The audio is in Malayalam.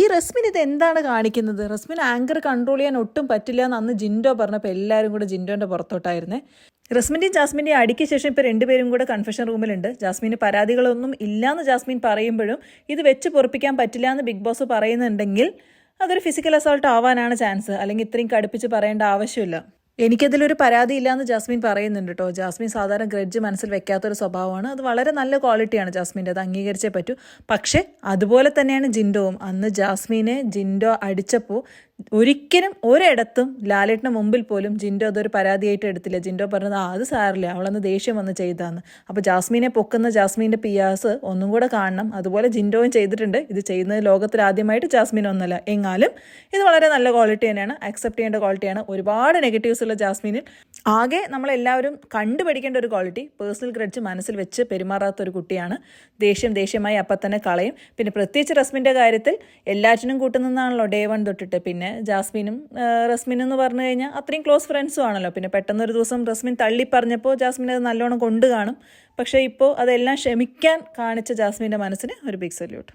ഈ റസ്മിൻ ഇത് എന്താണ് കാണിക്കുന്നത്? റസ്മിൻ ആങ്കർ കൺട്രോൾ ചെയ്യാൻ ഒട്ടും പറ്റില്ല എന്ന് അന്ന് ജിൻഡോ പറഞ്ഞപ്പോൾ എല്ലാവരും കൂടെ ജിൻഡോൻ്റെ പുറത്തോട്ടായിരുന്നേ. റസ്മിൻ്റെയും ജാസ്മിൻ്റെയും അടിക്ക് ശേഷം ഇപ്പോൾ രണ്ടുപേരും കൂടെ കൺഫെഷൻ റൂമിലുണ്ട്. ജാസ്മിന് പരാതികളൊന്നും ഇല്ലയെന്ന് ജാസ്മിൻ പറയുമ്പോഴും ഇത് വെച്ച് പൊറപ്പിക്കാൻ പറ്റില്ല എന്ന് ബിഗ് ബോസ് പറയുന്നുണ്ടെങ്കിൽ അതൊരു ഫിസിക്കൽ അസോൾട്ട് ആവാനാണ് ചാൻസ്. അല്ലെങ്കിൽ ഇത്രയും കടുപ്പിച്ച് പറയേണ്ട ആവശ്യമില്ല. എനിക്കതിലൊരു പരാതിയില്ലാന്ന് ജാസ്മിൻ പറയുന്നുണ്ട് കേട്ടോ. ജാസ്മിൻ സാധാരണ ഗ്രഡ്ജ് മനസ്സിൽ വെക്കാത്തൊരു സ്വഭാവമാണ്. അത് വളരെ നല്ല ക്വാളിറ്റിയാണ് ജാസ്മിൻ്റെ, അത് അംഗീകരിച്ചേ പറ്റൂ. പക്ഷേ അതുപോലെ തന്നെയാണ് ജിൻഡോവും. അന്ന് ജാസ്മിനെ ജിൻഡോ അടിച്ചപ്പോൾ ഒരിക്കലും ഒരിടത്തും ലാലേട്ടന് മുമ്പിൽ പോലും ജിൻഡോ അതൊരു പരാതിയായിട്ട് എടുത്തില്ല. ജിൻഡോ പറഞ്ഞത് അത് സാറില്ല, അവളന്ന് ദേഷ്യം വന്ന് ചെയ്താന്ന്. അപ്പോൾ ജാസ്മിനെ പൊക്കുന്ന ജാസ്മിൻ്റെ പിയാസ് ഒന്നും കൂടെ കാണണം. അതുപോലെ ജിൻഡോയും ചെയ്തിട്ടുണ്ട്. ഇത് ചെയ്യുന്നത് ലോകത്തിൽ ആദ്യമായിട്ട് ജാസ്മിൻ ഒന്നല്ല. എങ്ങാലും ഇത് വളരെ നല്ല ക്വാളിറ്റി തന്നെയാണ്, അക്സെപ്റ്റ് ചെയ്യേണ്ട ക്വാളിറ്റിയാണ്. ഒരുപാട് നെഗറ്റീവ്സ് ഉള്ള ജാസ്മിനിൽ ആകെ നമ്മളെല്ലാവരും കണ്ടുപഠിക്കേണ്ട ഒരു ക്വാളിറ്റി, പേഴ്സണൽ ഗ്രഡ്ജ് മനസ്സിൽ വെച്ച് പെരുമാറാത്തൊരു കുട്ടിയാണ്. ദേഷ്യമായി അപ്പം തന്നെ കളയും. പിന്നെ പ്രത്യേകിച്ച് റസ്മിൻ്റെ കാര്യത്തിൽ എല്ലാറ്റിനും കൂട്ടുനിന്നാണല്ലോ ഡേ 1 തൊട്ടിട്ട്. പിന്നെ ജാസ്മിനും റസ്മിനും എന്ന് പറഞ്ഞു കഴിഞ്ഞാൽ അത്രയും ക്ലോസ് ഫ്രണ്ട്സും ആണല്ലോ. പിന്നെ പെട്ടെന്നൊരു ദിവസം റസ്മിൻ തള്ളി പറഞ്ഞപ്പോൾ ജാസ്മിൻ അത് നല്ലോണം കൊണ്ടു കാണും. പക്ഷേ ഇപ്പോൾ അതെല്ലാം ക്ഷമിക്കാൻ കാണിച്ച ജാസ്മിൻ്റെ മനസ്സിന് ഒരു ബിഗ് സല്യൂട്ട്.